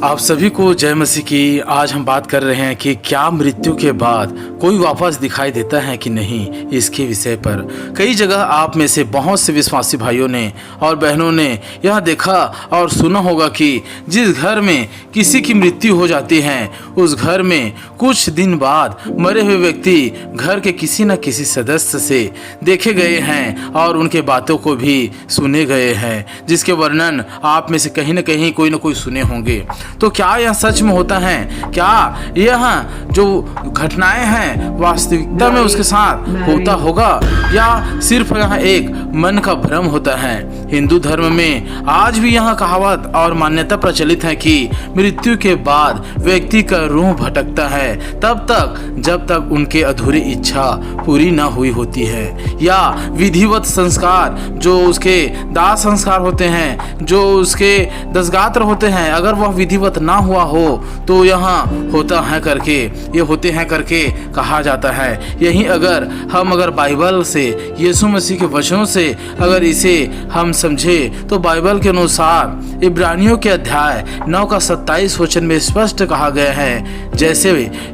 आप सभी को जय मसीह की। आज हम बात कर रहे हैं कि क्या मृत्यु के बाद कोई वापस दिखाई देता है कि नहीं, इसके विषय पर। कई जगह आप में से बहुत से विश्वासी भाइयों ने और बहनों ने यह देखा और सुना होगा कि जिस घर में किसी की मृत्यु हो जाती है, उस घर में कुछ दिन बाद मरे हुए व्यक्ति घर के किसी न किसी सदस्य से देखे गए हैं और उनके बातों को भी सुने गए हैं, जिसके वर्णन आप में से कहीं न कहीं कोई न कोई सुने होंगे। तो क्या यह सच में होता है? क्या यह जो घटनाएं हैं वास्तविकता में उसके साथ होता होगा या सिर्फ यह एक मन का भ्रम होता है? हिंदू धर्म में आज भी यह कहावत और मान्यता प्रचलित है कि मृत्यु के बाद व्यक्ति का रूह भटकता है तब तक जब तक उनके अधूरी इच्छा पूरी न हुई होती है, या विधिवत संस्कार जो उसके दाह संस्कार होते हैं, जो उसके दसगात्र होते हैं, अगर वह विधिवत ना हुआ हो तो यहाँ होता है करके, ये होते हैं करके कहा जाता है। यही अगर हम बाइबल से, यीशु मसीह के वचनों से अगर इसे हम समझे तो बाइबल के अनुसार इब्रानियों के अध्याय 9 का 27 वचन में स्पष्ट कहा गया है, जैसे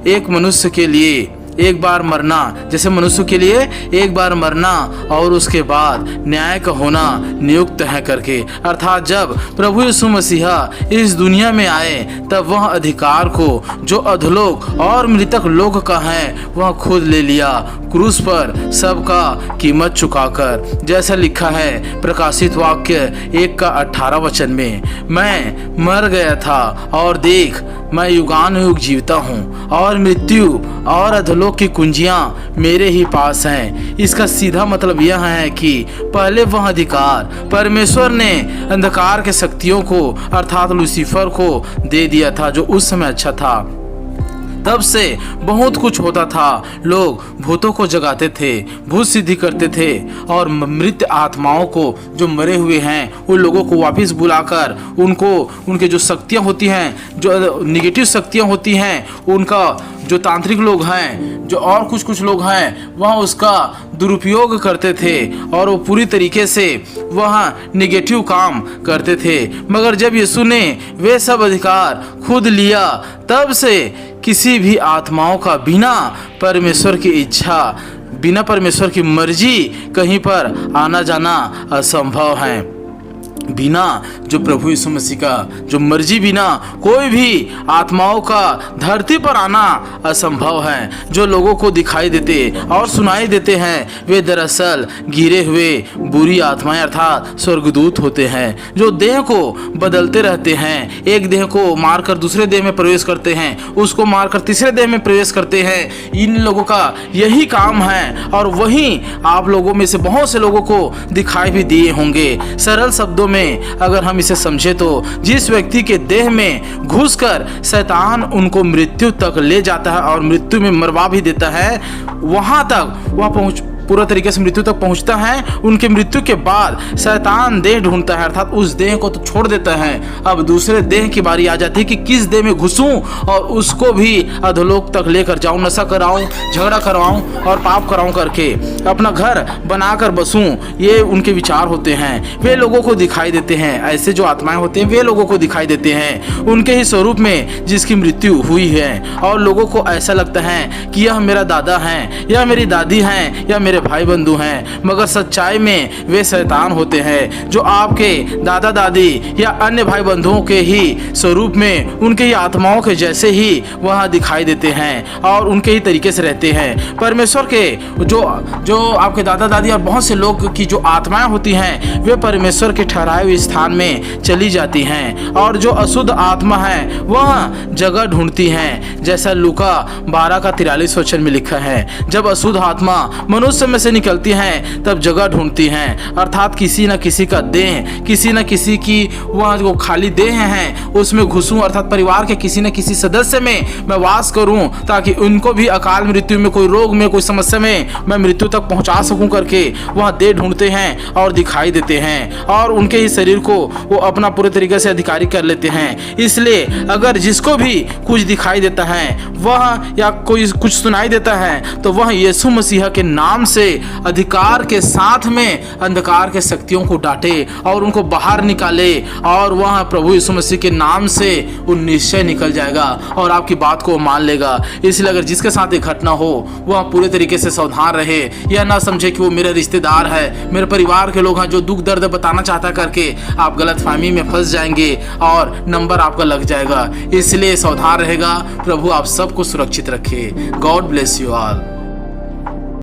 एक मनुष्य के लिए एक बार मरना, जैसे मनुष्य के लिए एक बार मरना और उसके बाद न्याय का होना नियुक्त है करके। अर्थात जब प्रभु यीशु मसीहा इस दुनिया में आए तब वह अधिकार को जो अधोलोक और मृतक लोक का है वह खुद ले लिया क्रूस पर सबका कीमत चुकाकर। जैसा लिखा है प्रकाशित वाक्य 1 का 18 वचन में, मैं मर गया था और देख मैं युगानुयुग जीवता हूँ और मृत्यु और अधोलोक की कुंजियां मेरे ही पास हैं। इसका सीधा मतलब यह है कि पहले वह अधिकार परमेश्वर ने अंधकार के शक्तियों को अर्थात लूसीफर को दे दिया था, जो उस समय अच्छा था। तब से बहुत कुछ होता था, लोग भूतों को जगाते थे, भूत सिद्धि करते थे और मृत आत्माओं को जो मरे हुए हैं उन लोगों को वापस बुलाकर उनको उनके जो शक्तियां होती हैं, जो निगेटिव शक्तियां होती हैं, उनका जो तांत्रिक लोग हैं, जो और कुछ लोग हैं, वह उसका दुरुपयोग करते थे और वो पूरी तरीके से वह निगेटिव काम करते थे। मगर जब यीशु ने वे सब अधिकार खुद लिया तब से किसी भी आत्माओं का बिना परमेश्वर की इच्छा, बिना परमेश्वर की मर्जी कहीं पर आना जाना असंभव है। बिना जो प्रभु यीशु मसीह का जो मर्जी बिना कोई भी आत्माओं का धरती पर आना असंभव है। जो लोगों को दिखाई देते और सुनाई देते हैं वे दरअसल गिरे हुए बुरी आत्माएं अर्थात स्वर्गदूत होते हैं, जो देह को बदलते रहते हैं। एक देह को मारकर दूसरे देह में प्रवेश करते हैं, उसको मारकर तीसरे देह में प्रवेश करते हैं। इन लोगों का यही काम है और वही आप लोगों में से बहुत से लोगों को दिखाई भी दिए होंगे। सरल शब्दों में अगर हम इसे समझे तो जिस व्यक्ति के देह में घुसकर शैतान उनको मृत्यु तक ले जाता है और मृत्यु में मरवा भी देता है, वहां तक वह पूरा तरीके से मृत्यु तक पहुंचता है। उनके मृत्यु के बाद शैतान देह ढूंढता है, अर्थात उस देह को तो छोड़ देता है। अब दूसरे देह की बारी आ जाती है कि किस देह में घुसूं और उसको भी अधोलोक तक लेकर जाऊं, नशा कराऊं, झगड़ा करवाऊं और पाप कराऊं करके अपना घर बनाकर बसूं। ये उनके विचार होते हैं। वे लोगों को दिखाई देते हैं, ऐसे जो आत्माएं होते हैं वे लोगों को दिखाई देते हैं उनके ही स्वरूप में जिसकी मृत्यु हुई है, और लोगों को ऐसा लगता है कि यह मेरा दादा है, यह मेरी दादी है, या मेरे भाई बंधु हैं। मगर सच्चाई में वे शैतान होते हैं, जो आपके दादा दादी या अन्य भाई बंधुओं के ही स्वरूप में, उनके ही आत्माओं के जैसे ही वह दिखाई देते हैं और उनके ही तरीके से रहते हैं। परमेश्वर के जो आपके दादा दादी और बहुत से लोग की जो आत्माएं होती हैं वे परमेश्वर के ठहराए हुए स्थान में चली जाती हैं, और जो अशुद्ध आत्मा है वह जगह ढूंढती हैं। जैसा लूका 12 का 43 वचन में लिखा है, जब अशुद्ध आत्मा मनुष्य में से निकलती हैं तब जगह ढूंढती हैं, अर्थात किसी न किसी का देह, किसी न किसी की वह जो खाली देह है उसमें घुसूं, अर्थात परिवार के किसी न किसी सदस्य में मैं वास करूं ताकि उनको भी अकाल मृत्यु में, कोई रोग में, कोई समस्या में मैं मृत्यु तक पहुंचा सकूं करके वह देह ढूंढते हैं और दिखाई देते हैं और उनके ही शरीर को वो अपना पूरे तरीके से अधिकारी कर लेते हैं। इसलिए अगर जिसको भी कुछ दिखाई देता है वह या कोई कुछ सुनाई देता है तो वह यीशु मसीह के नाम से अधिकार के साथ में अंधकार के शक्तियों को डांटे और उनको बाहर निकाले, और वह प्रभु यीशु मसीह के नाम से वो निश्चय निकल जाएगा और आपकी बात को मान लेगा। इसलिए अगर जिसके साथ एक घटना हो वह पूरे तरीके से सावधान रहे, यह ना समझे कि वो मेरे रिश्तेदार है, मेरे परिवार के लोग हैं जो दुख दर्द बताना चाहता करके आप गलतफहमी में फंस जाएंगे और नंबर आपका लग जाएगा। इसलिए सावधान रहेगा। प्रभु आप सबको सुरक्षित रखे। God bless you all.